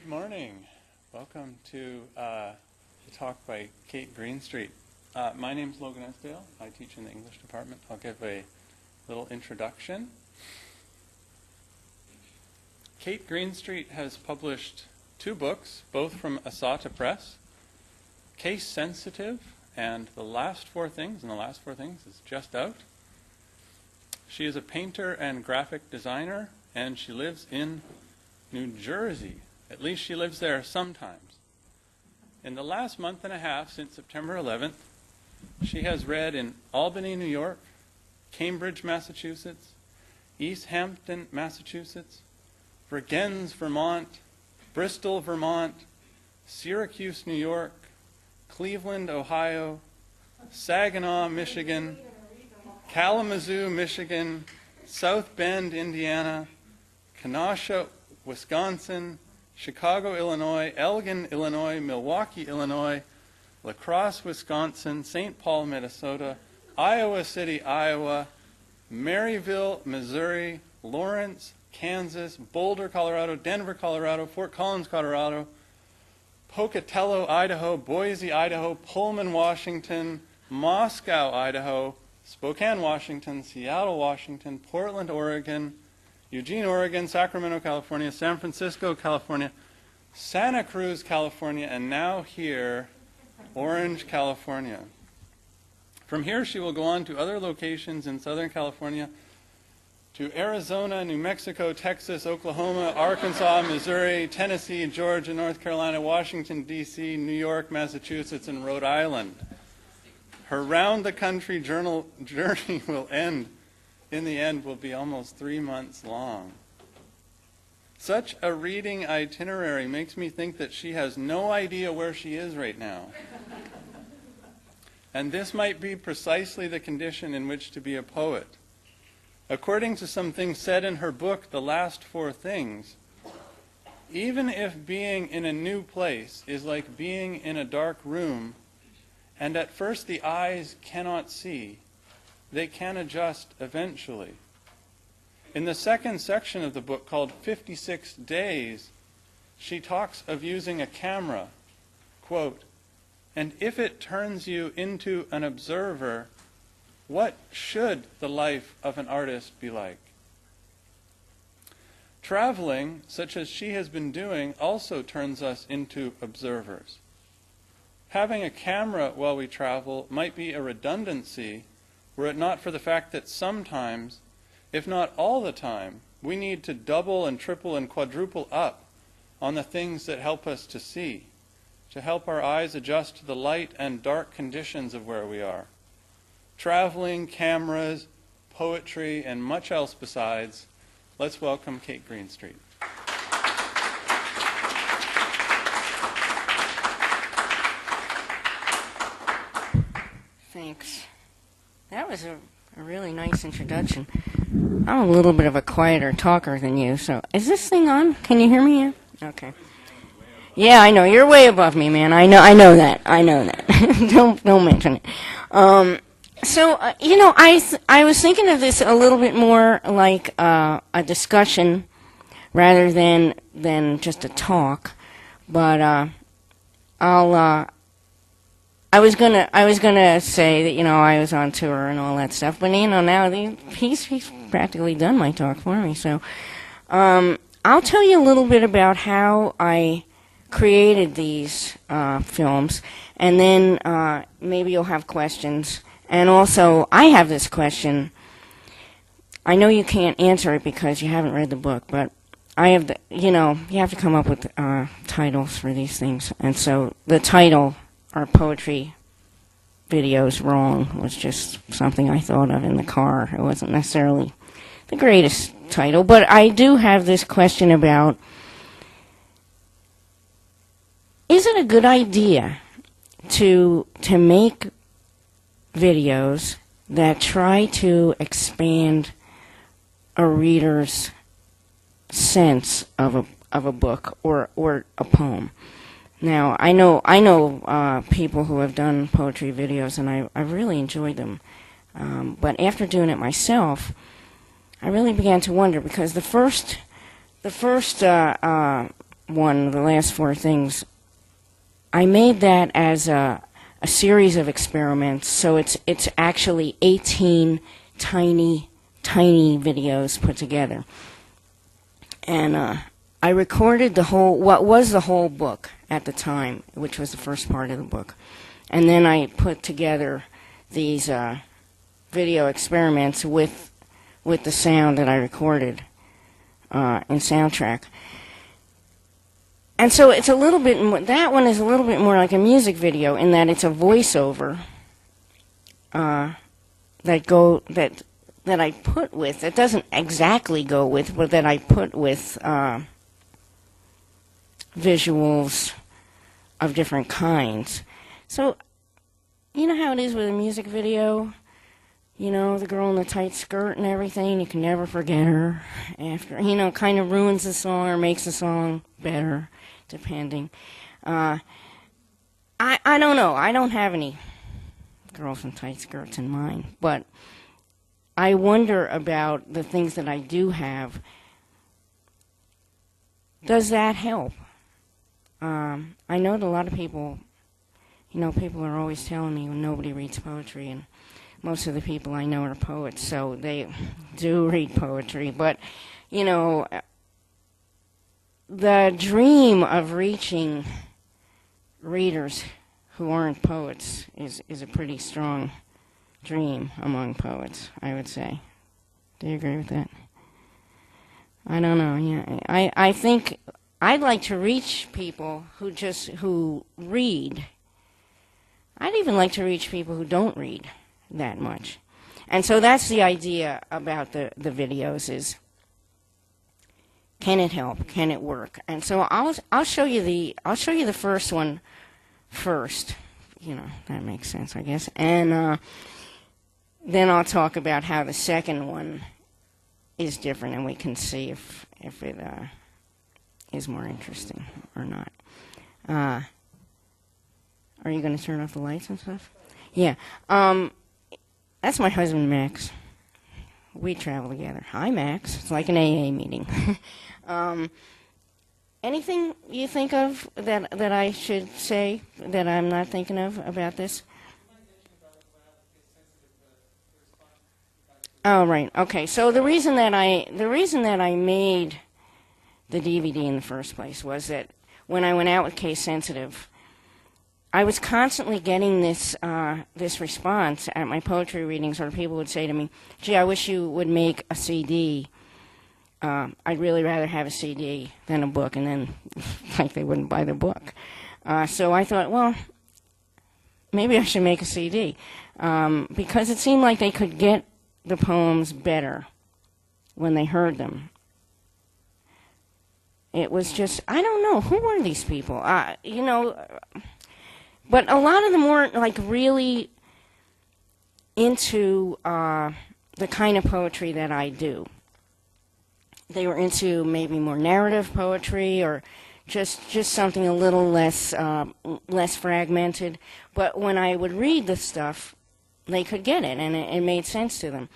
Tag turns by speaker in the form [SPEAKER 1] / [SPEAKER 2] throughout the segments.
[SPEAKER 1] Good morning. Welcome to the talk by Kate Greenstreet. My name is Logan Esdale. I teach in the English department. I'll give a little introduction. Kate Greenstreet has published two books, both from Asata Press, Case Sensitive and The Last Four Things, and The Last Four Things is just out. She is a painter and graphic designer, and she lives in New Jersey. At least she lives there sometimes. In the last month and a half, since September 11th, she has read in Albany, New York, Cambridge, Massachusetts, East Hampton, Massachusetts, Vergennes, Vermont, Bristol, Vermont, Syracuse, New York, Cleveland, Ohio, Saginaw, Michigan, Kalamazoo, Michigan, South Bend, Indiana, Kenosha, Wisconsin, Chicago, Illinois, Elgin, Illinois, Milwaukee, Illinois, La Crosse, Wisconsin, St. Paul, Minnesota, Iowa City, Iowa, Maryville, Missouri, Lawrence, Kansas, Boulder, Colorado, Denver, Colorado, Fort Collins, Colorado, Pocatello, Idaho, Boise, Idaho, Pullman, Washington, Moscow, Idaho, Spokane, Washington, Seattle, Washington, Portland, Oregon, Eugene, Oregon, Sacramento, California, San Francisco, California, Santa Cruz, California, and now here, Orange, California. From here, she will go on to other locations in Southern California, to Arizona, New Mexico, Texas, Oklahoma, Arkansas, Missouri, Tennessee, Georgia, North Carolina, Washington, D.C., New York, Massachusetts, and Rhode Island. Her round-the-country journey will end. In the end, will be almost 3 months long. Such a reading itinerary makes me think that she has no idea where she is right now. And this might be precisely the condition in which to be a poet. According to some things said in her book, The Last Four Things, even if being in a new place is like being in a dark room, and at first the eyes cannot see, they can adjust eventually. In the second section of the book, called 56 Days, she talks of using a camera, quote, "And if it turns you into an observer, what should the life of an artist be like?" Traveling, such as she has been doing, also turns us into observers. Having a camera while we travel might be a redundancy, were it not for the fact that sometimes, if not all the time, we need to double and triple and quadruple up on the things that help us to see, to help our eyes adjust to the light and dark conditions of where we are. Traveling, cameras, poetry, and much else besides, let's welcome Kate Greenstreet.
[SPEAKER 2] Thanks. That was a really nice introduction. I'm a little bit of a quieter talker than you, so is this thing on? Can you hear me yet? Okay. Yeah, I know. You're way above me, man. I know that. Don't mention it. I was thinking of this a little bit more like a discussion rather than just a talk, but I was gonna say that I was on tour and all that stuff, but now he's practically done my talk for me. So I'll tell you a little bit about how I created these films, and then maybe you'll have questions. And also, I have this question. I know you can't answer it because you haven't read the book, but I have you have to come up with titles for these things, and so the title, "Our Poetry Videos Wrong," was just something I thought of in the car. It wasn't necessarily the greatest title, but I do have this question about, is it a good idea to make videos that try to expand a reader's sense of a book or a poem? Now, I know people who have done poetry videos, and I've really enjoyed them. But after doing it myself, I really began to wonder, because the first one, the last four things, I made that as a series of experiments. So it's actually 18 tiny videos put together. And I recorded what was the whole book at the time, which was the first part of the book. And then I put together these video experiments with the sound that I recorded in soundtrack. And so it's a little bit more, that one is a little bit more like a music video in that it's a voiceover that I put with, it doesn't exactly go with, but that I put with visuals of different kinds. So, you know how it is with a music video? You know, the girl in the tight skirt and everything, you can never forget her after, kind of ruins the song or makes the song better, depending. I don't know. I don't have any girls in tight skirts in mind, but I wonder about the things that I do have. Does that help? I know that a lot of people, people are always telling me nobody reads poetry, and most of the people I know are poets, so they do read poetry. But, the dream of reaching readers who aren't poets is a pretty strong dream among poets, I would say. Do you agree with that? I don't know, yeah. I think I'd like to reach people who read. I'd even like to reach people who don't read that much. And so that's the idea about the videos is, can it help? Can it work? And so I'll show you the first one first. That makes sense, I guess. And then I'll talk about how the second one is different, and we can see if it is more interesting or not. Are you going to turn off the lights and stuff? Yeah. That's my husband, Max. We travel together. Hi, Max. It's like an AA meeting. Anything you think of that I should say that I'm not thinking of about this? Oh, right. Okay. So the reason that I made the DVD in the first place was that when I went out with Case Sensitive, I was constantly getting this response at my poetry readings, where people would say to me, "Gee, I wish you would make a CD. I'd really rather have a CD than a book," and then like they wouldn't buy the book. So I thought, well, maybe I should make a CD because it seemed like they could get the poems better when they heard them. It was just, I don't know, who were these people? But a lot of them weren't like really into the kind of poetry that I do. They were into maybe more narrative poetry or just something a little less fragmented. But when I would read the stuff, they could get it, and it made sense to them.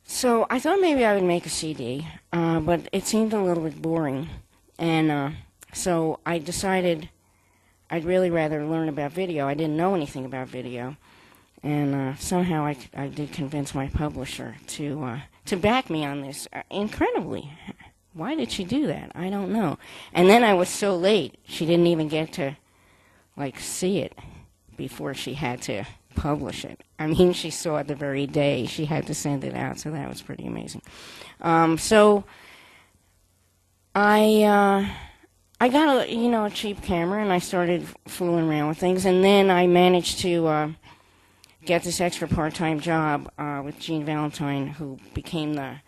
[SPEAKER 2] So I thought maybe I would make a CD, but it seemed a little bit boring. And so I decided I'd really rather learn about video. I didn't know anything about video. And somehow I did convince my publisher to back me on this. Incredibly. Why did she do that? I don't know. And then I was so late, she didn't even get to, see it before she had to publish it. I mean, she saw it the very day she had to send it out, so that was pretty amazing. So I got a cheap camera, and I started fooling around with things, and then I managed to get this extra part-time job with Jean Valentine, who became the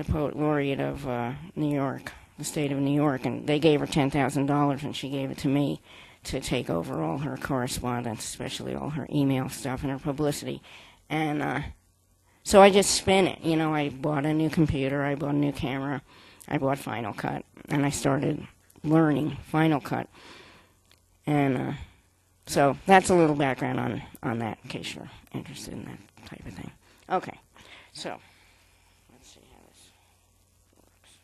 [SPEAKER 2] poet laureate of New York, the state of New York, and they gave her $10,000, and she gave it to me to take over all her correspondence, especially all her email stuff and her publicity. And so I just spin it. I bought a new computer, I bought a new camera, I bought Final Cut, and I started learning Final Cut. And so that's a little background on that, in case you're interested in that type of thing. Okay, so let's see how this works.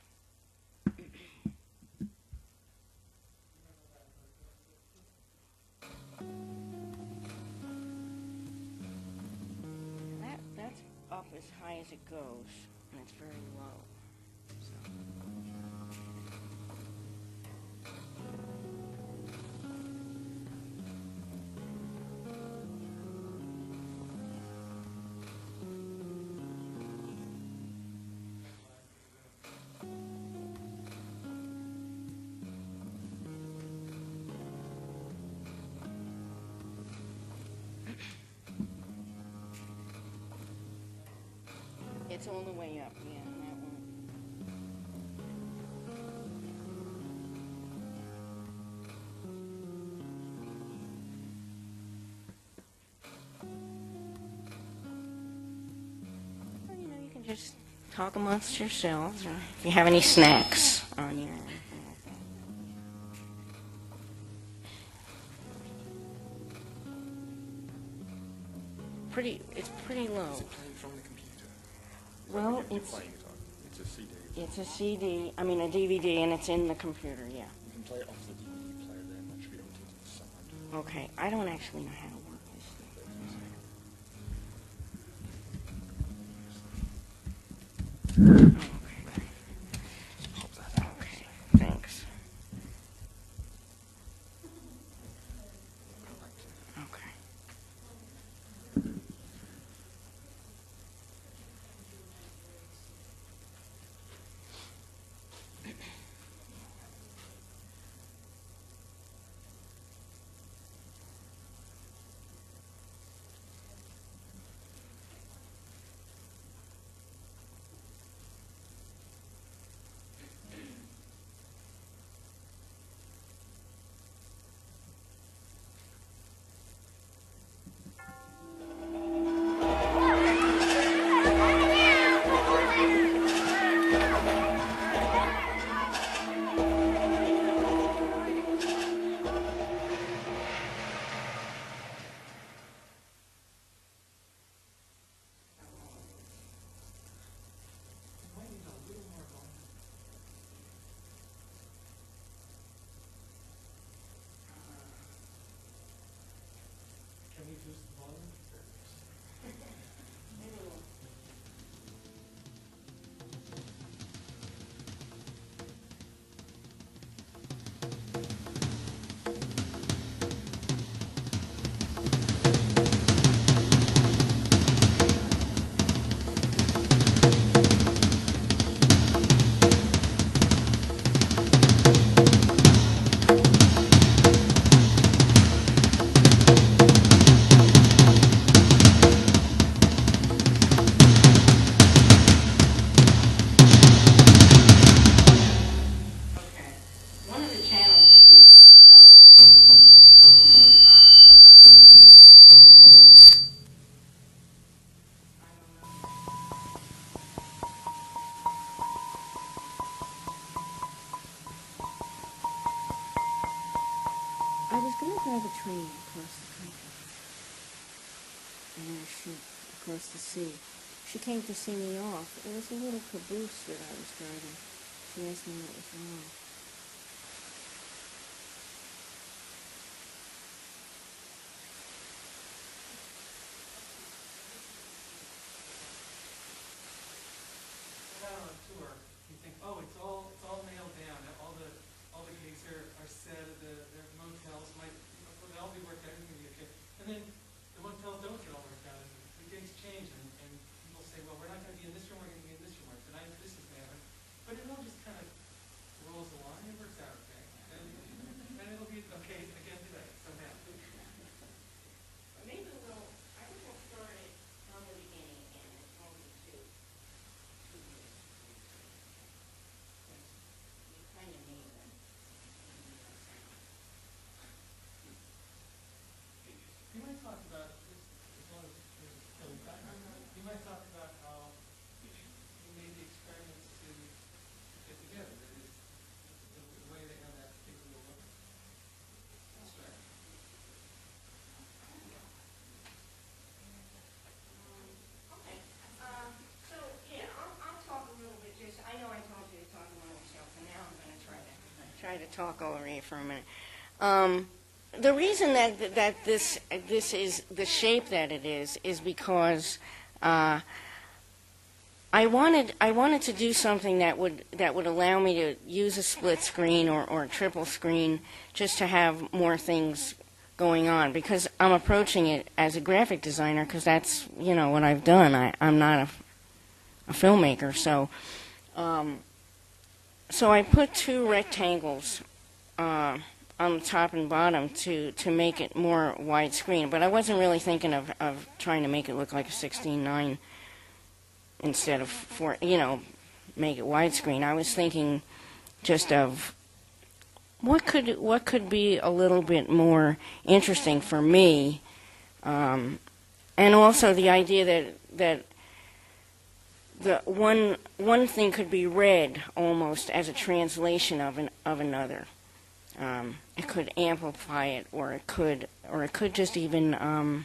[SPEAKER 2] as high as it goes, and it's very low. So. It's all the way up, yeah, that one. Well, you know, you can just talk amongst yourselves, or if you have any snacks on you. It's pretty low.
[SPEAKER 3] Is it playing from the computer?
[SPEAKER 2] Well,
[SPEAKER 3] You're
[SPEAKER 2] it's
[SPEAKER 3] playing it on. It's a CD.
[SPEAKER 2] it's a CD. I mean a DVD, and it's in the computer. Yeah.
[SPEAKER 3] You can play it off the DVD player then. That should be able to do the sound.
[SPEAKER 2] Okay. I don't actually know how to work this thing.
[SPEAKER 3] Pop that out.
[SPEAKER 2] Okay. Thanks. Okay. One of the channels is missing, I was going to grab a train across the country and a ship across the sea. She came to see me off. It was a little caboose that I was driving. She asked me what was wrong.
[SPEAKER 4] Out on a tour, you think, oh, it's all nailed down. All the gigs are set. The motels might they'll all be worked out. Everything will be okay. And then the motels don't get all worked out. And the gigs change, and people say, well, we're not going to be in this room. We're going to be in this room. Or tonight, this is going to happen. But it all just kind of rolls along. It works out okay, and it'll be okay again today somehow.
[SPEAKER 2] Maybe I think we'll start it from the beginning again. It's only two years. You kind of need them.
[SPEAKER 4] You might talk about this as long as there's still background. You might talk about how you made the experiments to get together. That is the way they have that particular look. That's right.
[SPEAKER 2] Okay. So, yeah, I'll talk a little bit. I know I told you to talk among yourself, and now I'm going to try to talk over you for a minute. The reason that this is the shape that it is because I wanted to do something that would allow me to use a split screen or a triple screen just to have more things going on, because I'm approaching it as a graphic designer, because that's what I've done. I'm not a filmmaker, so I put two rectangles on the top and bottom to make it more widescreen, but I wasn't really thinking of trying to make it look like a 16:9 instead of make it widescreen. I was thinking just of what could be a little bit more interesting for me, and also the idea that the one thing could be read almost as a translation of another. It could amplify it, or it could just even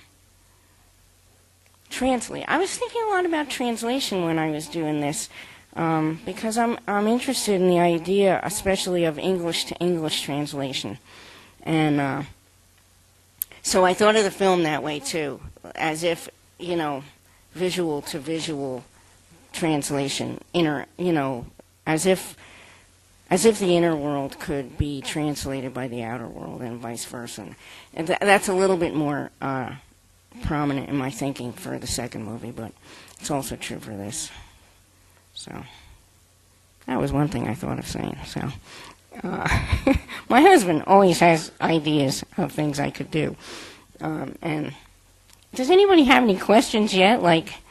[SPEAKER 2] translate. I was thinking a lot about translation when I was doing this, because I'm interested in the idea, especially of English to English translation, and so I thought of the film that way too, as if visual to visual translation, as if the inner world could be translated by the outer world and vice versa. And that's a little bit more prominent in my thinking for the second movie, but it's also true for this. So that was one thing I thought of saying. So my husband always has ideas of things I could do. And does anybody have any questions yet? Like,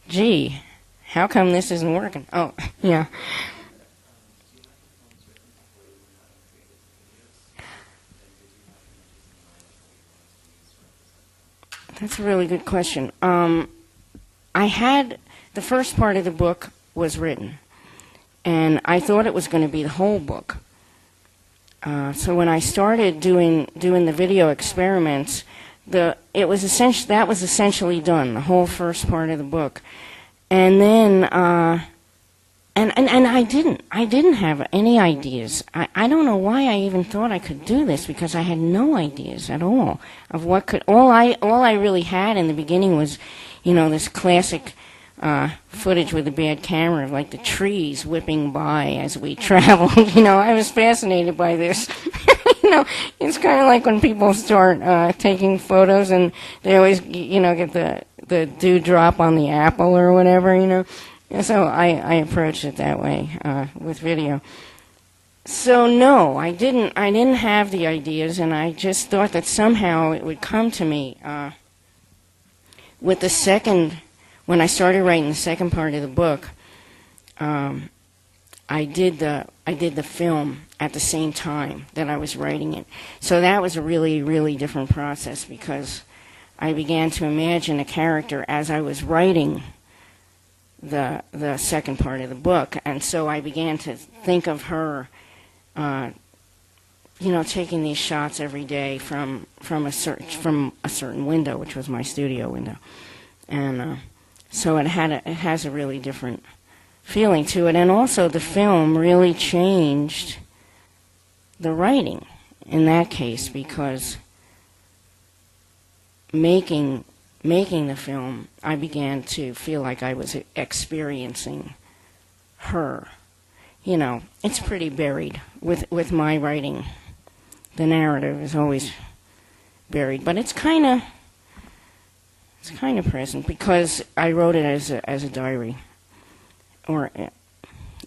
[SPEAKER 2] gee, how come this isn't working? Oh, yeah. That's a really good question. I had the first part of the book was written, and I thought it was going to be the whole book. So when I started doing the video experiments, that was essentially done, the whole first part of the book, and then and I didn't have any ideas. I don't know why I even thought I could do this, because I had no ideas at all of what could. All I really had in the beginning was, this classic footage with a bad camera, like the trees whipping by as we traveled. I was fascinated by this. It's kind of like when people start taking photos and they always, get the dewdrop on the apple or whatever. So I approached it that way with video. So no, I didn't have the ideas, and I just thought that somehow it would come to me. With the second, when I started writing the second part of the book, I did the film at the same time that I was writing it. So that was a really, really different process, because I began to imagine a character as I was writing the second part of the book, and so I began to think of her, taking these shots every day from a certain window, which was my studio window, and so it has a really different feeling to it, and also the film really changed the writing in that case, because making the film, I began to feel like I was experiencing her. It's pretty buried with my writing. The narrative is always buried, but it's kind of present, because I wrote it as a diary, or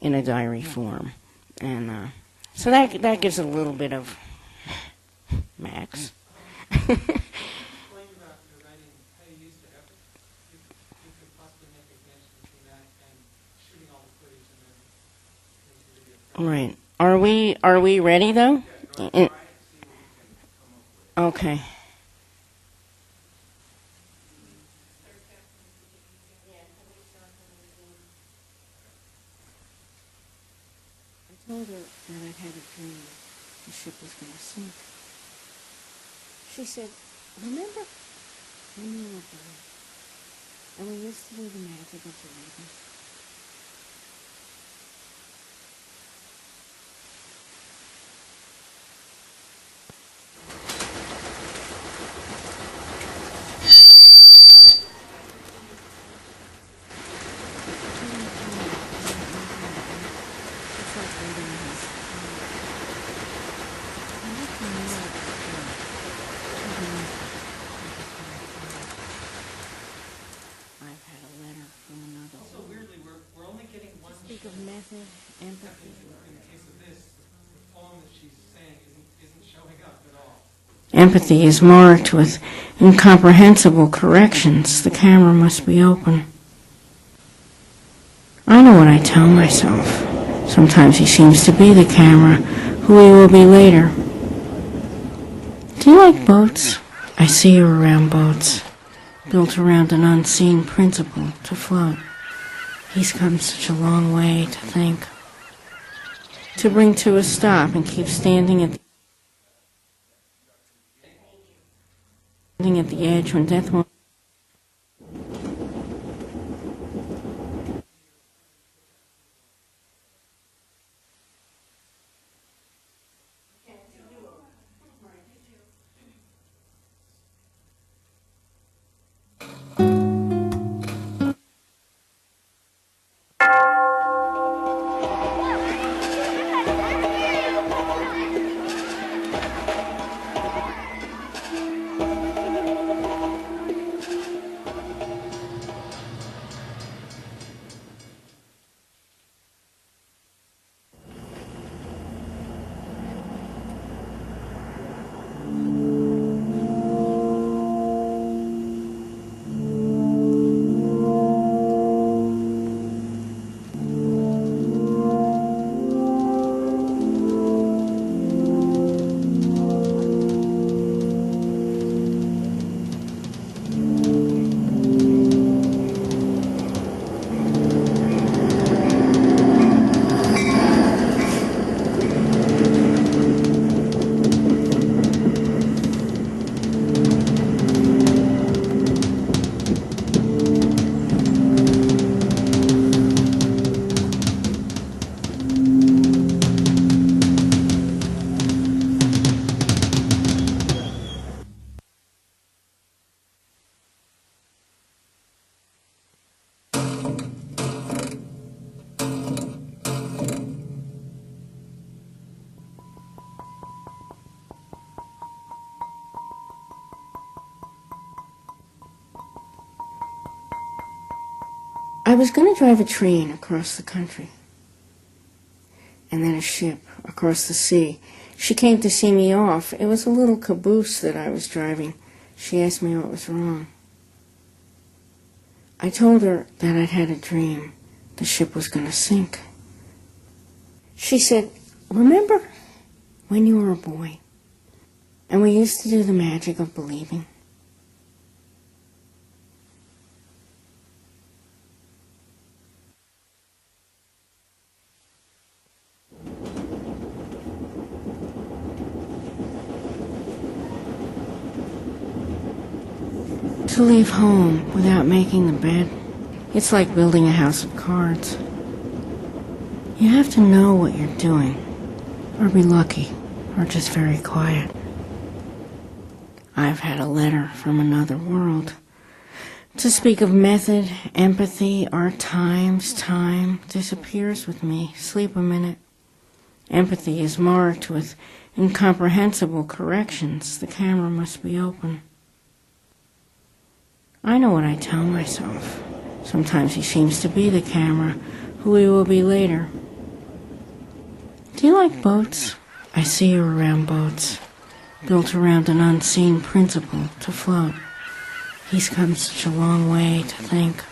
[SPEAKER 2] in a diary form, and so that gives a little bit of Max. Right. Are we ready though? Okay. I told her that I'd had a dream the ship was going to sink. She said, remember when you were born, and we used to do the magic of dreaming? I've had a letter from another.
[SPEAKER 4] Also, weirdly, we're only getting one
[SPEAKER 2] Speak
[SPEAKER 4] shot.
[SPEAKER 2] of method, empathy.
[SPEAKER 4] In the case of this, the poem that she's saying isn't showing up at all.
[SPEAKER 2] Empathy is marked with incomprehensible corrections. The camera must be open. I know what I tell myself. Sometimes he seems to be the camera, who he will be later. Do you like boats? I see you around boats, built around an unseen principle to float. He's come such a long way to think, to bring to a stop and keep standing at the edge when death won't. I was going to drive a train across the country, and then a ship across the sea. She came to see me off. It was a little caboose that I was driving. She asked me what was wrong. I told her that I'd had a dream. The ship was going to sink. She said, "Remember when you were a boy, and we used to do the magic of believing?" To leave home without making the bed, it's like building a house of cards. You have to know what you're doing, or be lucky, or just very quiet. I've had a letter from another world. To speak of method, empathy, are times, time disappears with me. Sleep a minute. Empathy is marked with incomprehensible corrections. The camera must be open. I know what I tell myself. Sometimes he seems to be the camera, who he will be later. Do you like boats? I see you around boats, built around an unseen principle to float. He's come such a long way to think,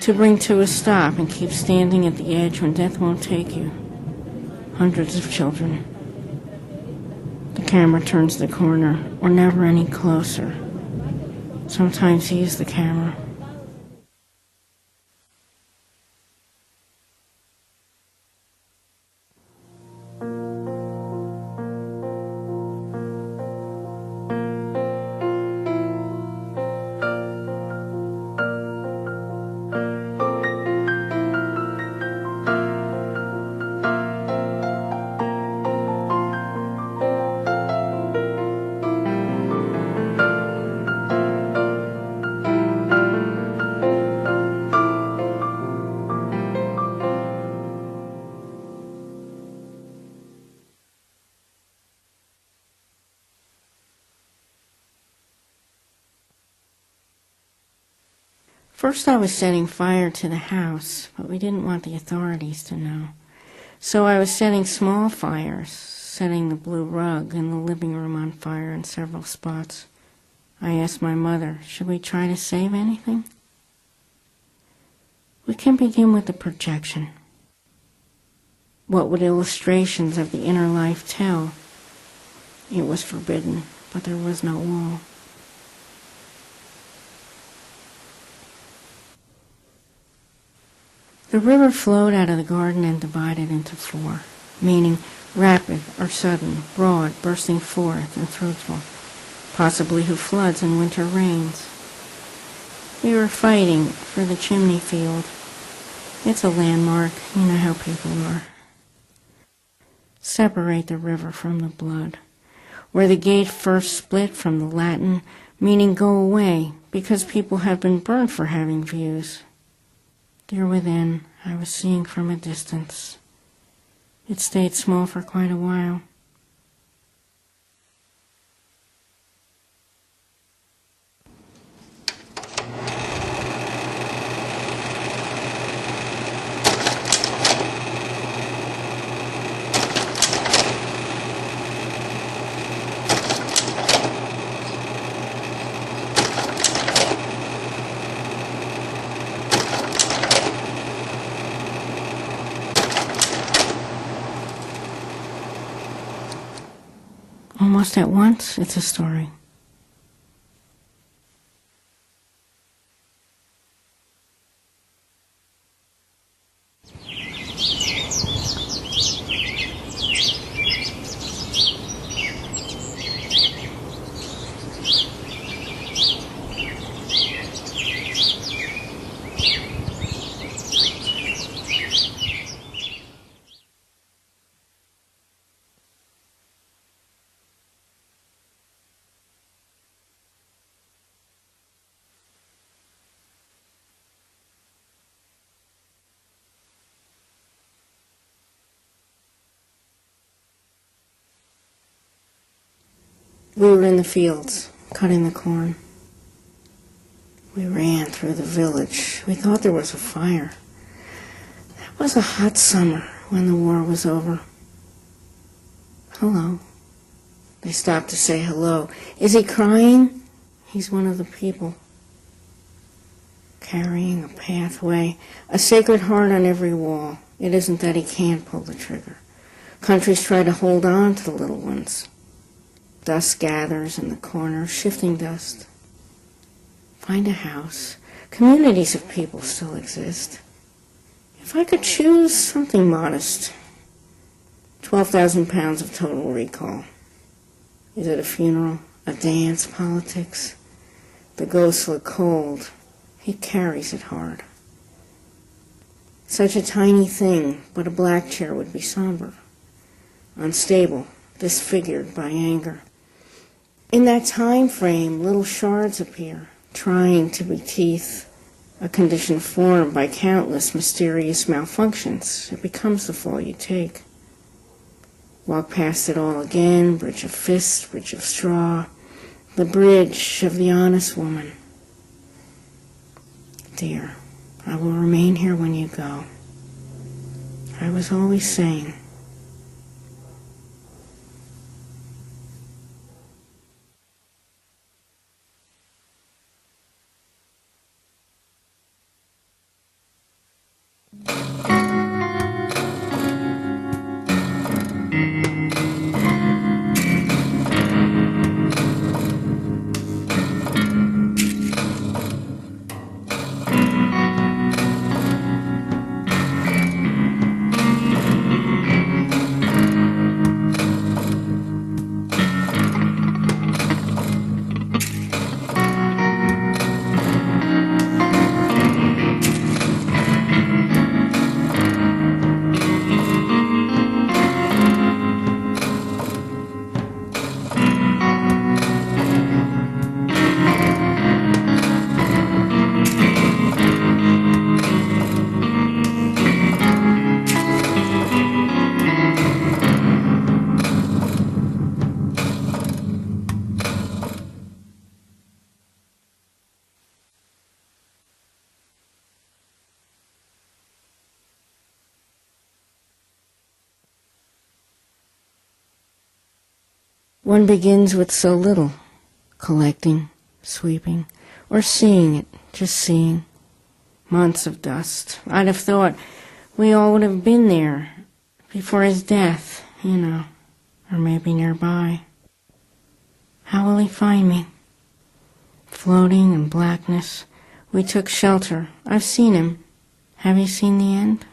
[SPEAKER 2] to bring to a stop and keep standing at the edge when death won't take you. Hundreds of children. The camera turns the corner. We're never any closer. Sometimes he is the camera. First I was setting fire to the house, but we didn't want the authorities to know. So I was setting small fires, setting the blue rug in the living room on fire in several spots. I asked my mother, should we try to save anything? We can begin with the projection. What would illustrations of the inner life tell? It was forbidden, but there was no wall. The river flowed out of the garden and divided into four, meaning rapid or sudden, broad, bursting forth, and fruitful, possibly who floods in winter rains. We were fighting for the chimney field. It's a landmark, you know how people are. Separate the river from the blood, where the gate first split from the Latin, meaning go away, because people have been burnt for having views. There within, I was seeing from a distance. It stayed small for quite a while. Almost at once, it's a story. We were in the fields, cutting the corn. We ran through the village. We thought there was a fire. That was a hot summer when the war was over. Hello. They stopped to say hello. Is he crying? He's one of the people. Carrying a pathway, a sacred heart on every wall. It isn't that he can't pull the trigger. Countries try to hold on to the little ones. Dust gathers in the corner, shifting dust. Find a house. Communities of people still exist. If I could choose something modest, 12,000 pounds of total recall. Is it a funeral, a dance, politics? The ghosts look cold. He carries it hard. Such a tiny thing, but a black chair would be somber, unstable, disfigured by anger. In that time frame, little shards appear, trying to be teeth, a condition formed by countless mysterious malfunctions. It becomes the fall you take. Walk past it all again, bridge of fist, bridge of straw, the bridge of the honest woman. Dear, I will remain here when you go. I was always saying, One begins with so little, collecting, sweeping, or seeing it, just seeing. Months of dust. I'd have thought we all would have been there before his death, or maybe nearby. How will he find me? Floating in blackness, we took shelter. I've seen him. Have you seen the end?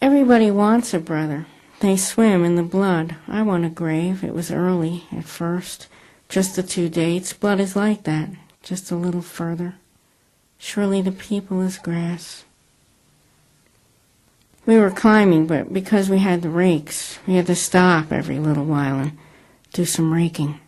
[SPEAKER 2] Everybody wants a brother. They swim in the blood. I want a grave. It was early at first. Just the 2 dates. Blood is like that. Just a little further. Surely the people is grass. We were climbing, but because we had the rakes, we had to stop every little while and do some raking.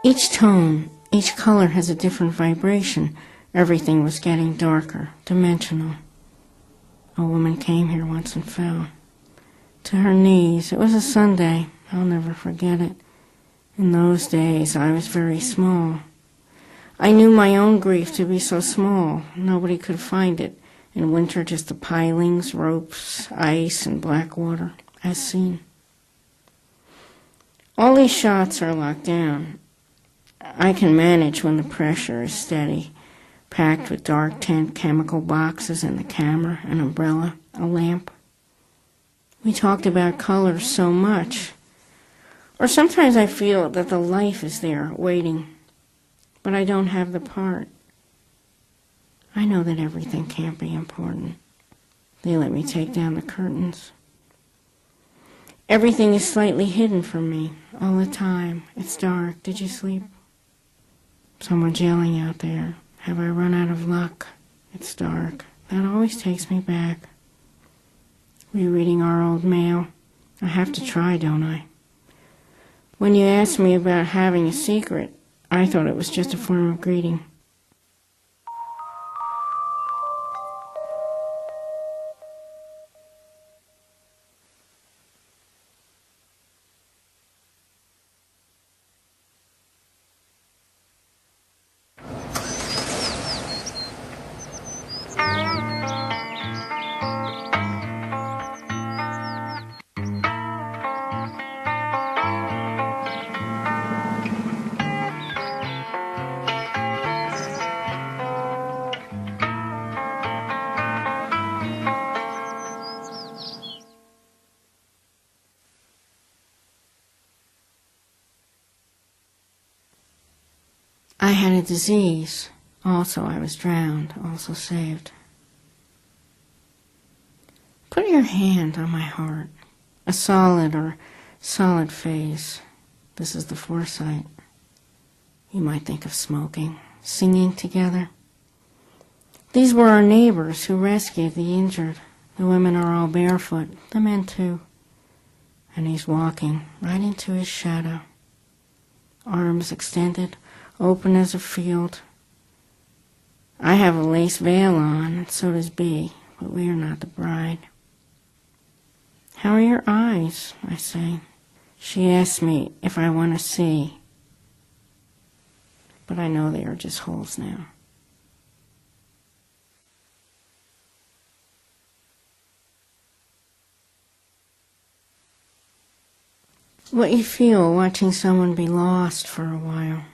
[SPEAKER 2] Each tone, each color has a different vibration. Everything was getting darker, dimensional. A woman came here once and fell to her knees. It was a Sunday. I'll never forget it. In those days, I was very small. I knew my own grief to be so small. Nobody could find it. In winter, just the pilings, ropes, ice, and black water, as seen. All these shots are locked down. I can manage when the pressure is steady, packed with dark tent chemical boxes and the camera, an umbrella, a lamp. We talked about colors so much. Or sometimes I feel that the life is there, waiting, but I don't have the part. I know that everything can't be important. They let me take down the curtains. Everything is slightly hidden from me all the time. It's dark. Did you sleep? Someone's yelling out there. Have I run out of luck? It's dark. That always takes me back. Rereading our old mail. I have to try, don't I? When you asked me about having a secret, I thought it was just a form of greeting. I had a disease. Also, I was drowned, also saved. Put your hand on my heart, a solid or solid phase. This is the foresight. You might think of smoking, singing together. These were our neighbors who rescued the injured. The women are all barefoot, the men too. And he's walking right into his shadow. Arms extended, open as a field. I have a lace veil on, and so does B, but we are not the bride. How are your eyes? I say. She asks me if I want to see, but I know they are just holes now. What you feel watching someone be lost for a while.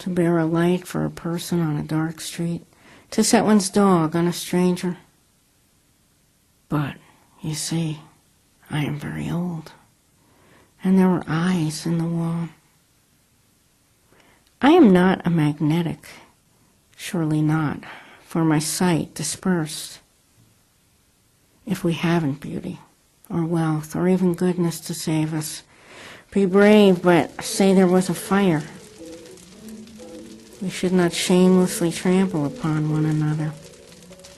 [SPEAKER 2] To bear a light for a person on a dark street, to set one's dog on a stranger. But, you see, I am very old, and there were eyes in the wall. I am not a magnetic, surely not, for my sight dispersed. If we haven't beauty, or wealth, or even goodness to save us, be brave, but say there was a fire. We should not shamelessly trample upon one another.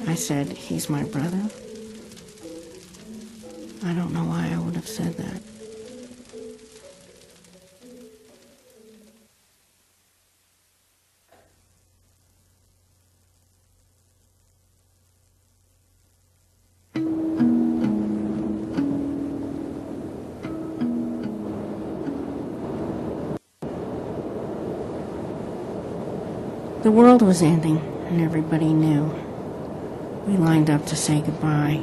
[SPEAKER 2] I said, he's my brother. I don't know why I would have said that. The world was ending, and everybody knew. We lined up to say goodbye.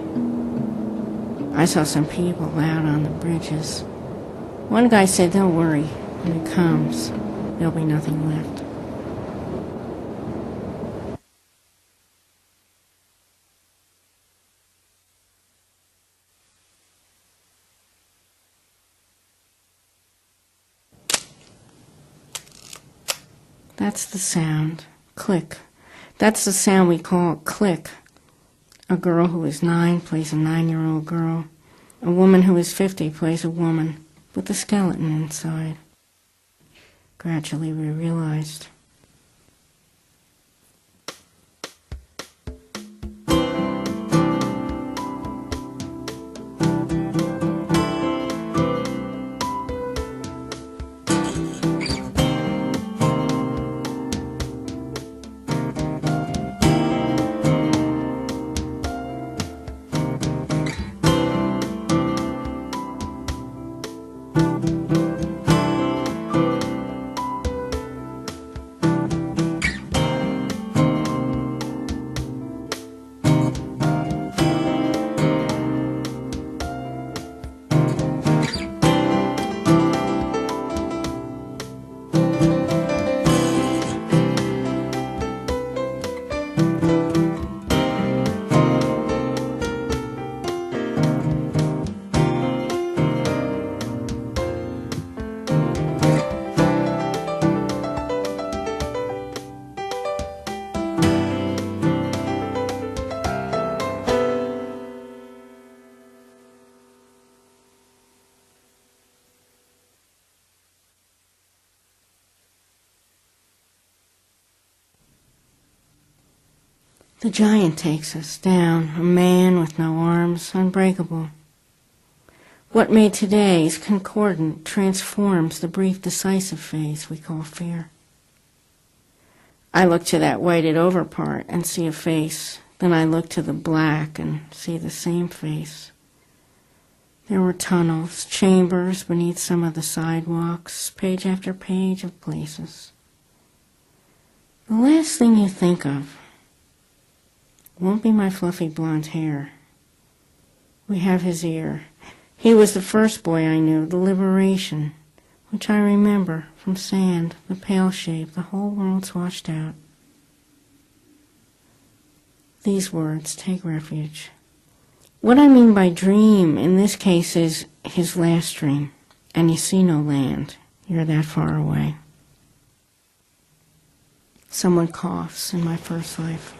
[SPEAKER 2] I saw some people out on the bridges. One guy said, "Don't worry, when it comes, there'll be nothing left." That's the sound. Click. That's the sound we call click. A girl who is 9 plays a 9-year-old girl. A woman who is 50 plays a woman with a skeleton inside. Gradually we realized. The giant takes us down, a man with no arms, unbreakable. What made today's concordant transforms the brief decisive phase we call fear. I look to that whited over part and see a face. Then I look to the black and see the same face. There were tunnels, chambers beneath some of the sidewalks, page after page of places. The last thing you think of won't be my fluffy blonde hair. We have his ear. He was the first boy I knew, the liberation, which I remember from sand, the pale shape, the whole world's washed out. These words take refuge. What I mean by dream in this case is his last dream, and you see no land. You're that far away. Someone coughs in my first life.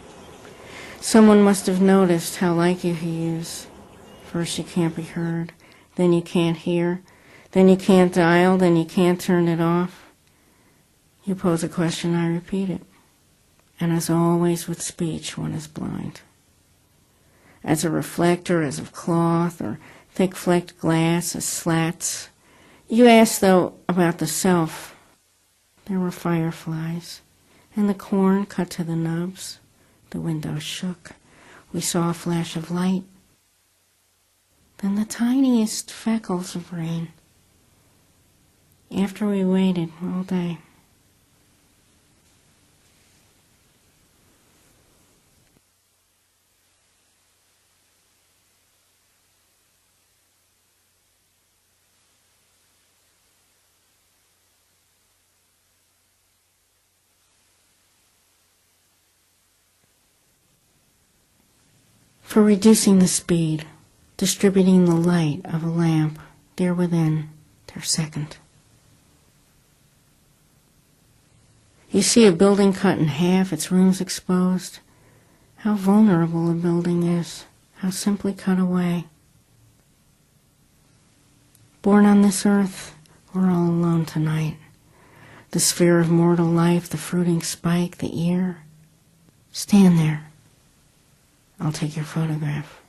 [SPEAKER 2] Someone must have noticed how like you he is. First you can't be heard, then you can't hear, then you can't dial, then you can't turn it off. You pose a question, I repeat it. And as always with speech, one is blind. As a reflector, as of cloth, or thick-flecked glass, as slats. You ask, though, about the self. There were fireflies, and the corn cut to the nubs. The window shook. We saw a flash of light. Then the tiniest freckles of rain. After we waited all day. For reducing the speed, distributing the light of a lamp, there within, their second. You see a building cut in half, its rooms exposed. How vulnerable a building is, how simply cut away. Born on this earth, we're all alone tonight. The sphere of mortal life, the fruiting spike, the ear. Stand there. I'll take your photograph.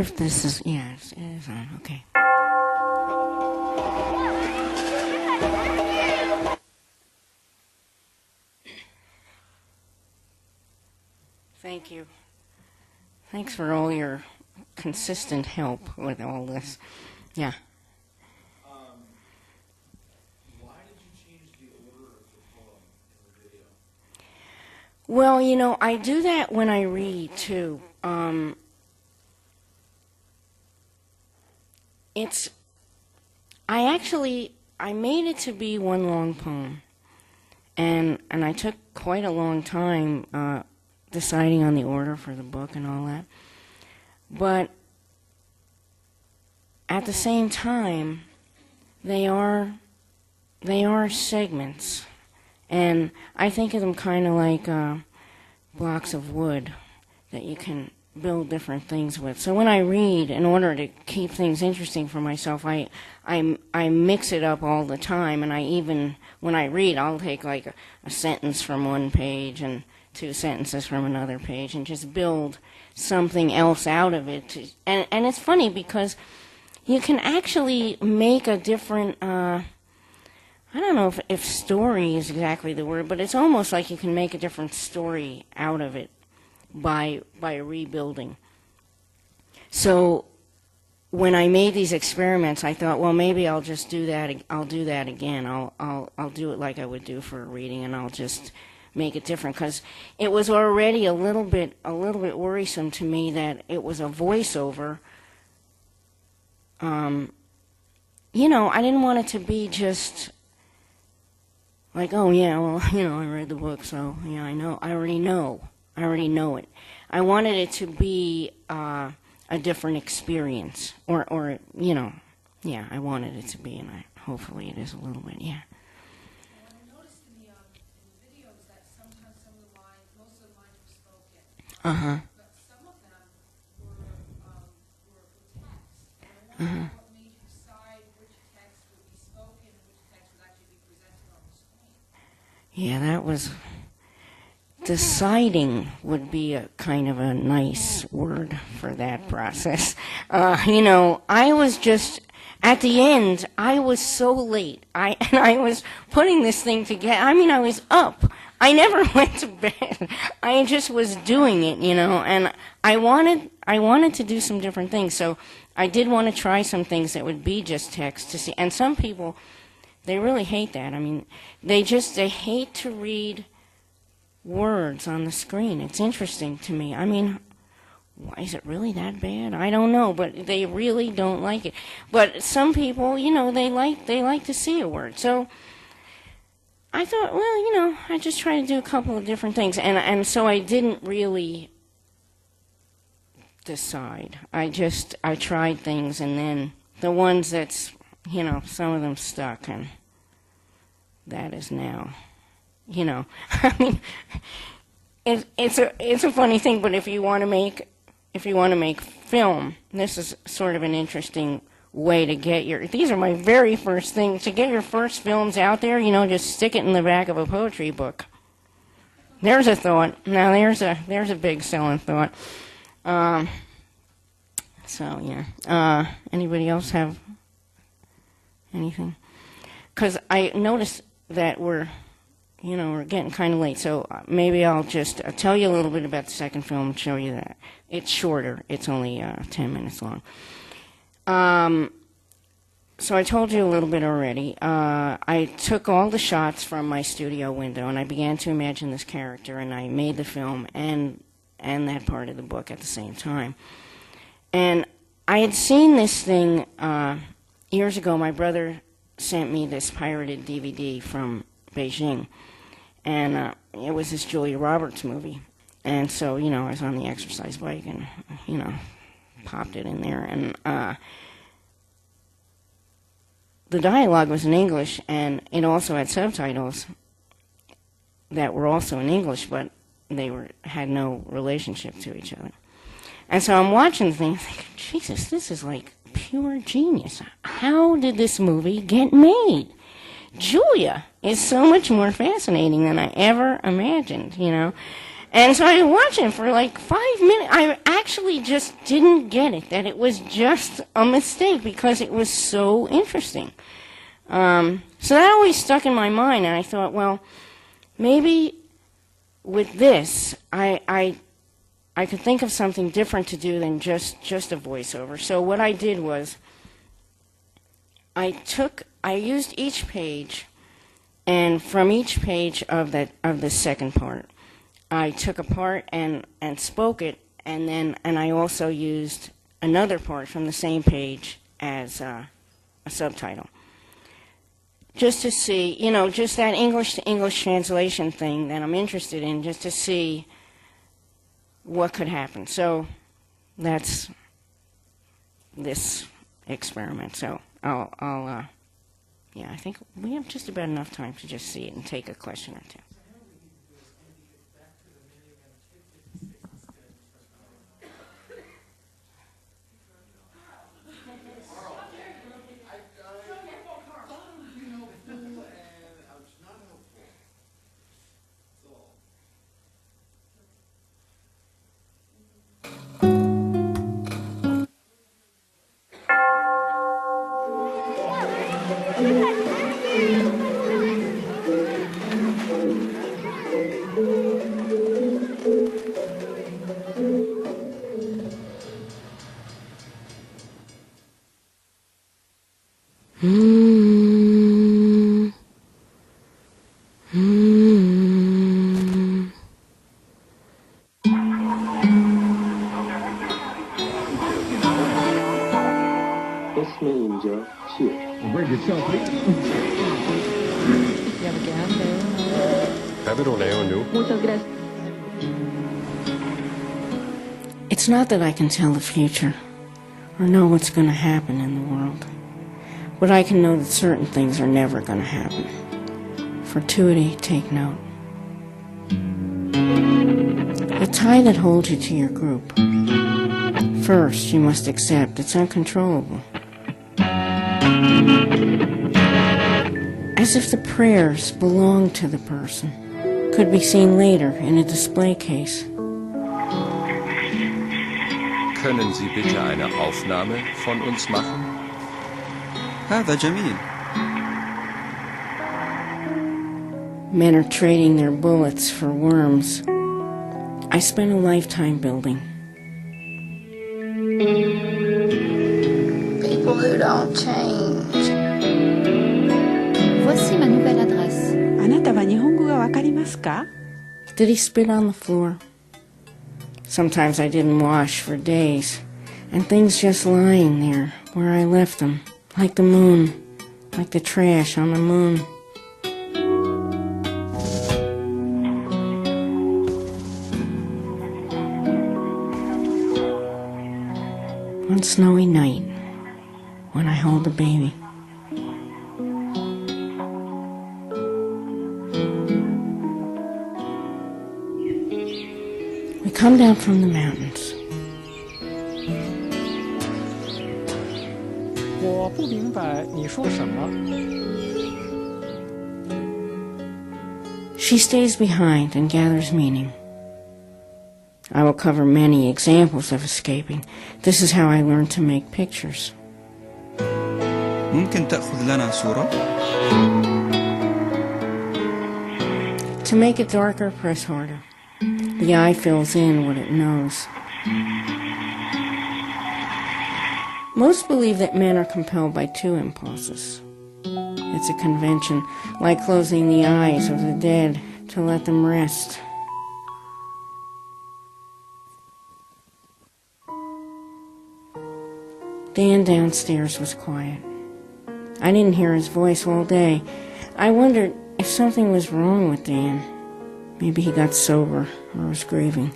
[SPEAKER 2] if this is, yeah, it is on, okay. Thank you. Thanks for all your consistent help with all this. Yeah.
[SPEAKER 3] Why did you change the order of the poem in the video?
[SPEAKER 2] Well, you know, I do that when I read, too. I made it to be one long poem. And I took quite a long time deciding on the order for the book and all that. But at the same time, they are segments. And I think of them kind of like blocks of wood that you can build different things with. So when I read, in order to keep things interesting for myself, I mix it up all the time. And I even, when I read, I'll take like a sentence from one page and 2 sentences from another page and just build something else out of it. And it's funny because you can actually make a different... I don't know if story is exactly the word, but it's almost like you can make a different story out of it by rebuilding. So when I made these experiments, I thought, well, maybe I'll just do that. I'll do that again. I'll do it like I would do for a reading, and I'll just make it different because it was already a little bit worrisome to me that it was a voiceover. You know, I didn't want it to be just like, oh yeah, well, you know, I read the book, so yeah, I already know it. I wanted it to be a different experience, or you know, yeah, I wanted it to be, and hopefully it is a little bit, yeah.
[SPEAKER 5] What I noticed in the video is that sometimes some of the lines, most of the lines were spoken, but some of them were text. And I wonder what made you decide which text would be spoken and which text would actually be presented on the screen.
[SPEAKER 2] Yeah, that was... Deciding would be a kind of a nice word for that process. You know, I was just... At the end, I was so late. I was putting this thing together. I mean, I was up. I never went to bed. I just was doing it, you know, and I wanted to do some different things. So I did want to try some things that would be just text to see. And some people, they really hate that. I mean, they hate to read words on the screen. It's interesting to me. I mean, why is it really that bad? I don't know, but they really don't like it. But some people, you know, they like to see a word. So I thought, well, you know, I just try to do a couple of different things, and so I didn't really decide. I tried things, and then the ones that's, you know, some of them stuck, and that is now. You know, I mean, it's a funny thing, but if you want to make film, this is sort of an interesting way to get these are my very first things, to get your first films out there, you know, just stick it in the back of a poetry book. There's a thought. Now there's a big selling thought. So yeah. Anybody else have anything? Because I noticed that we're getting kind of late, so maybe I'll just tell you a little bit about the second film and show you that. It's shorter. It's only 10 minutes long. So I told you a little bit already. I took all the shots from my studio window, and I began to imagine this character, and I made the film and that part of the book at the same time. And I had seen this thing years ago. My brother sent me this pirated DVD from Beijing. And it was this Julia Roberts movie. And so, you know, I was on the exercise bike and, you know, popped it in there. And the dialogue was in English, and it also had subtitles that were also in English, but they had no relationship to each other. And so I'm watching the thing thinking, Jesus, this is like pure genius. How did this movie get made? Julia is so much more fascinating than I ever imagined, you know. And so I watched it for like 5 minutes. I actually just didn't get it, that it was just a mistake because it was so interesting. So that always stuck in my mind, and I thought, well, maybe with this, I could think of something different to do than just a voiceover. So what I did was I used each page, and from each page of the second part, I took a part and spoke it, and I also used another part from the same page as a subtitle. Just to see, just that English to English translation thing that I'm interested in, just to see what could happen. So that's this experiment. So I think we have just about enough time to just see it and take a question or two.
[SPEAKER 6] اسم اینجا چیه؟
[SPEAKER 7] Bring yourself in. Hvad vil du lave nu?
[SPEAKER 2] It's not that I can tell the future or know what's going to happen in the world, but I can know that certain things are never going to happen. Fortuity, take note. The tie that holds you to your group. First, you must accept it's uncontrollable. As if the prayers belong to the person, could be seen later in a display case.
[SPEAKER 8] Können Sie bitte eine Aufnahme von uns machen?
[SPEAKER 9] هذا جميل.
[SPEAKER 2] Men are trading their bullets for worms. I spent a lifetime building.
[SPEAKER 10] People who don't change.
[SPEAKER 11] Voici ma nouvelle adresse.
[SPEAKER 12] あなたは日本語がわかりますか?
[SPEAKER 2] Did he spit on the floor? Sometimes I didn't wash for days, and things just lying there where I left them, like the moon, like the trash on the moon. One snowy night, when I hold the baby. We come down from the mountains.
[SPEAKER 4] 我不明白你说什么。
[SPEAKER 2] She stays behind and gathers meaning. I will cover many examples of escaping. This is how I learned to make pictures.
[SPEAKER 9] ممكن تأخذ لنا صورة؟
[SPEAKER 2] To make it darker, press harder. The eye fills in what it knows. Most believe that men are compelled by two impulses. It's a convention, like closing the eyes of the dead to let them rest. Dan downstairs was quiet. I didn't hear his voice all day. I wondered if something was wrong with Dan. Maybe he got sober or was grieving.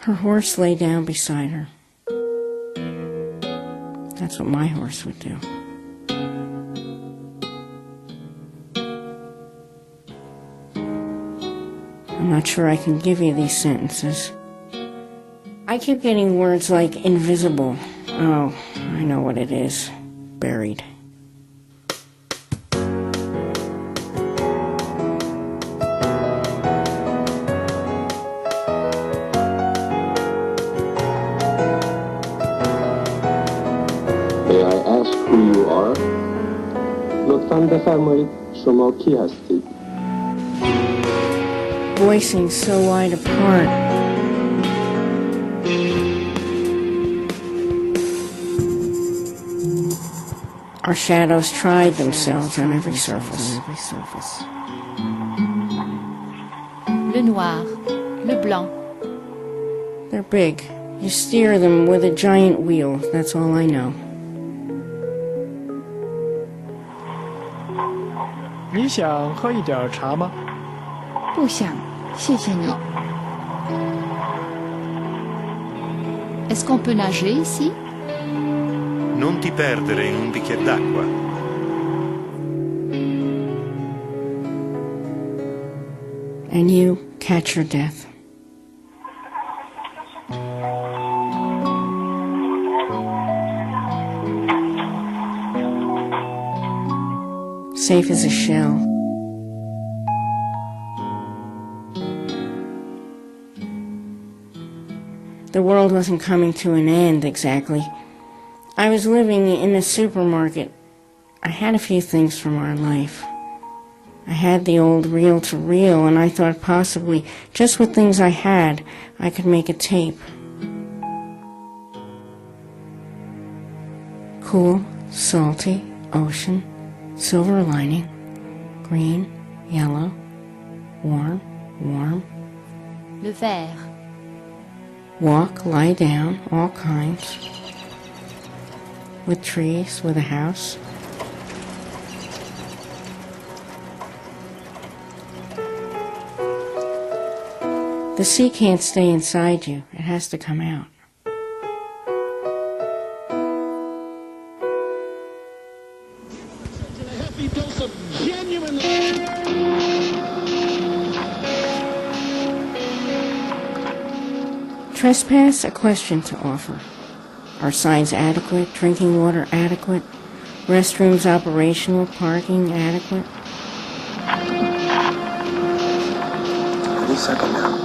[SPEAKER 2] Her horse lay down beside her. That's what my horse would do. A I'm not sure I can give you these sentences. I keep getting words like invisible. Oh, I know what it is. Buried.
[SPEAKER 6] May I ask who you are? لطفاً بفرمایید شما کی هستید؟
[SPEAKER 2] Voicing so wide apart. Our shadows tried themselves on every surface.
[SPEAKER 7] Le noir, le blanc.
[SPEAKER 2] They're big. You steer them with a giant wheel. That's all I know.
[SPEAKER 11] 你想喝一点茶吗？
[SPEAKER 7] 不想，谢谢你。Est-ce qu'on peut nager ici?
[SPEAKER 13] Non ti perdere in un bicchiere d'acqua.
[SPEAKER 2] And you catch your death. Safe as a shell. The world wasn't coming to an end exactly. I was living in a supermarket. I had a few things from our life. I had the old reel-to-reel, and I thought possibly, just with things I had, I could make a tape. Cool, salty, ocean, silver lining, green, yellow, warm, warm.
[SPEAKER 7] Le vert.
[SPEAKER 2] Walk, lie down, all kinds. With trees, with a house. The sea can't stay inside you. It has to come out. Trespass, a question to offer. Are signs adequate? Drinking water adequate? Restrooms operational? Parking adequate?
[SPEAKER 6] Any second now.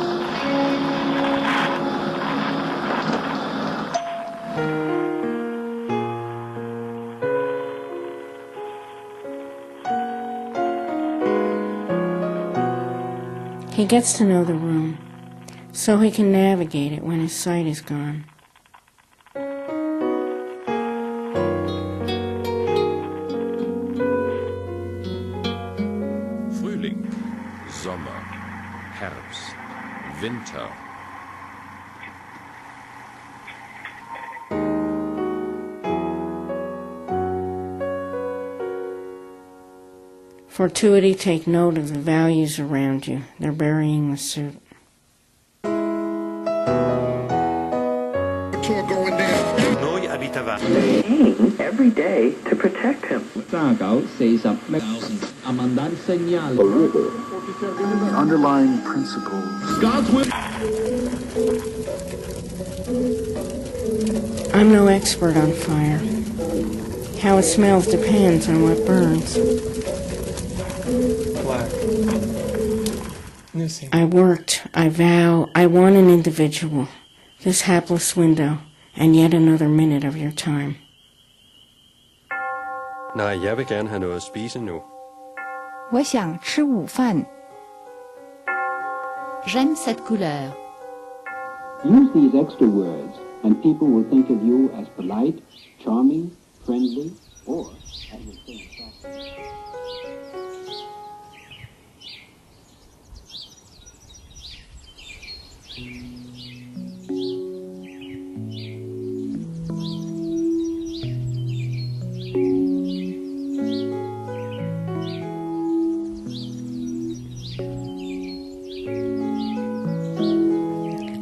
[SPEAKER 2] He gets to know the room, so he can navigate it when his sight is gone.
[SPEAKER 8] Frühling, Sommer, Herbst, Winter.
[SPEAKER 2] Fortuity, take note of the values around you. They're burying the suit.
[SPEAKER 13] Noi abitavamo
[SPEAKER 14] paying every day to protect him.
[SPEAKER 6] A river. The underlying principles. God's will.
[SPEAKER 2] I'm no expert on fire. How it smells depends on what burns.
[SPEAKER 4] Black. Missing.
[SPEAKER 2] I worked, I vow, I want an individual. This hapless window, and yet another minute of your time.
[SPEAKER 8] Nej, jeg vil gerne have noget at spise nu.
[SPEAKER 7] 我想吃午饭。J'aime cette couleur.
[SPEAKER 15] Use these extra words, and people will think of you as polite, charming, friendly, or, as we say in Scotland,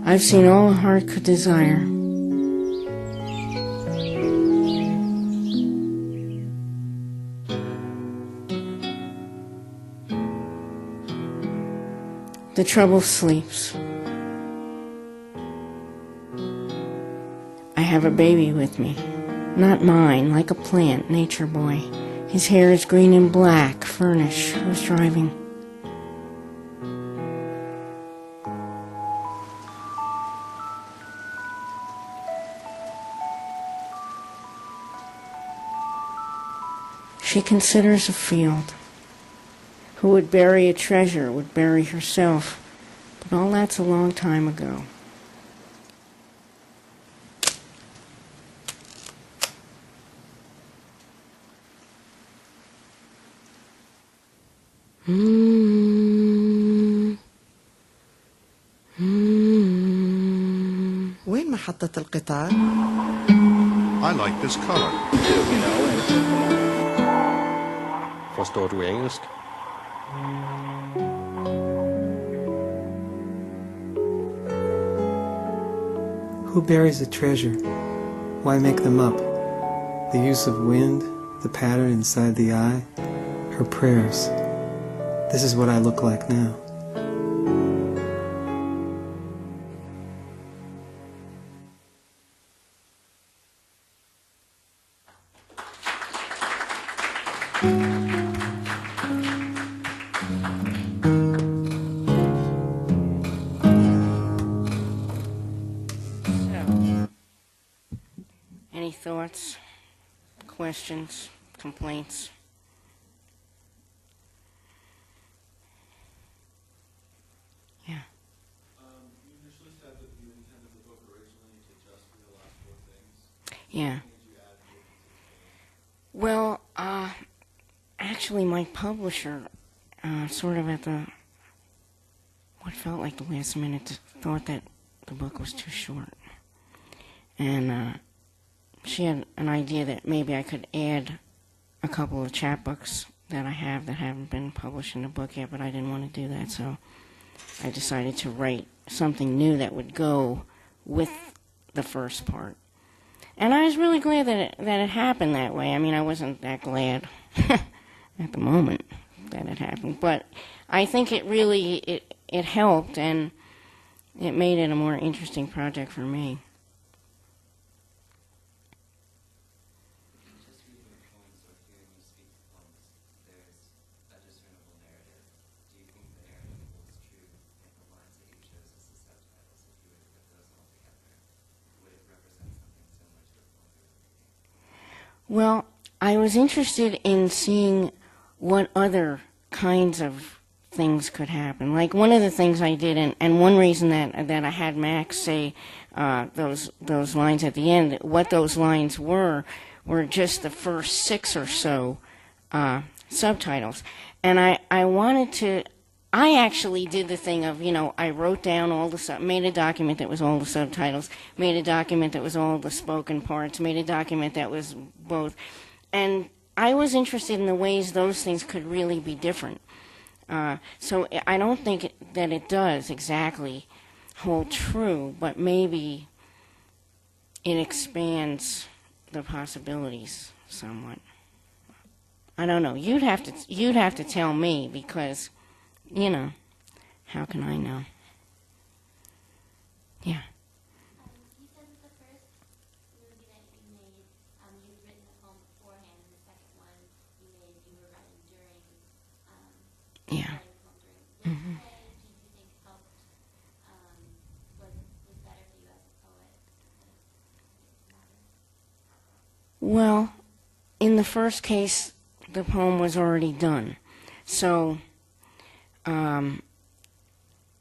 [SPEAKER 2] I've seen all a heart could desire. The trouble sleeps. I have a baby with me. Not mine, like a plant, nature boy. His hair is green and black. Furnish. Who's driving? She considers a field. Who would bury a treasure would bury herself. But all that's a long time ago.
[SPEAKER 12] وين محطة القطار؟
[SPEAKER 13] I like this color.
[SPEAKER 8] Forstår du engelsk?
[SPEAKER 11] Who buries a treasure? Why make them up? The use of wind, the pattern inside the eye, her prayers. This is what I look like now.
[SPEAKER 2] Any thoughts, questions, complaints? Yeah.
[SPEAKER 3] You initially said that you intended the book originally to just be the last four things.
[SPEAKER 2] Yeah.
[SPEAKER 3] What did you add to it?
[SPEAKER 2] Well, actually, my publisher, sort of at what felt like the last minute, thought that the book was too short. And she had an idea that maybe I could add a couple of chapbooks that I have that haven't been published in the book yet, but I didn't want to do that, so I decided to write something new that would go with the first part. And I was really glad that it happened that way. I mean, I wasn't that glad at the moment that it happened, but I think it really it helped, and it made it a more interesting project for me.
[SPEAKER 16] Just reading the poems or hearing you speak the poems, there's a discernible narrative. Do you think the narrative holds true in the lines that you chose as the subtitles? If you were to put those all together, would it represent something similar to the poem you were reading?
[SPEAKER 2] Well, I was interested in seeing what other kinds of things could happen. Like one of the things I did, and one reason that I had Max say those lines at the end, what those lines were just the first 6 or so subtitles. And I wanted to, I actually did the thing of, I wrote down all made a document that was all the subtitles, made a document that was all the spoken parts, made a document that was both. And I was interested in the ways those things could really be different. So I don't think that it does exactly hold true, but maybe it expands the possibilities somewhat. I don't know. You'd have to tell me, because, how can I know? Yeah.
[SPEAKER 17] You said that the first movie that you made, you'd written the poem beforehand, and the second one you were writing during.
[SPEAKER 2] Yeah.
[SPEAKER 17] Which way do you think helped? Was better for you as a poet?
[SPEAKER 2] Well, in the first case, the poem was already done. So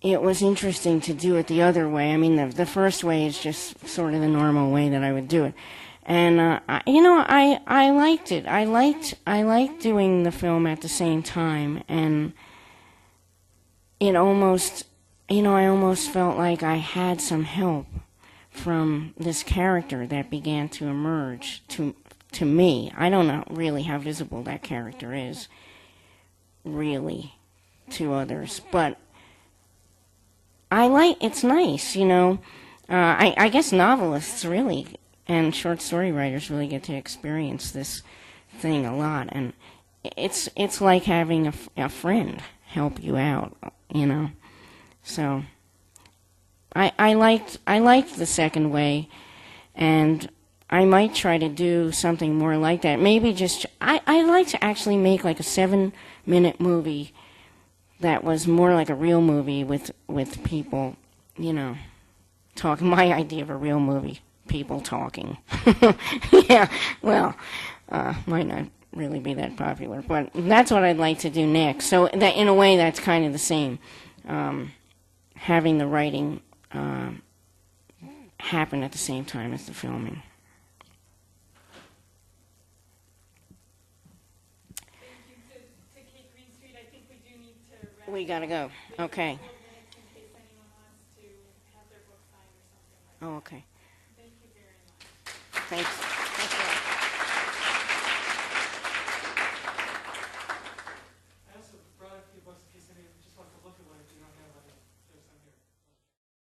[SPEAKER 2] it was interesting to do it the other way. I mean, the first way is just sort of the normal way that I would do it. And, I liked it. I liked doing the film at the same time. And it almost, I almost felt like I had some help from this character that began to emerge to me. I don't know really how visible that character is, really, to others. But it's nice, I guess novelists really, and short story writers really get to experience this thing a lot. And it's like having a friend help you out, So I liked the second way, and I might try to do something more like that. Maybe just I like to actually make like a 7-minute movie that was more like a real movie with people, you know, talking. My idea of a real movie, people talking. Yeah, well, might not really be that popular, but that's what I'd like to do next. So that in a way, that's kind of the same, having the writing happen at the same time as the filming. We gotta go. Okay. Oh, okay. Thank you very much. Thanks.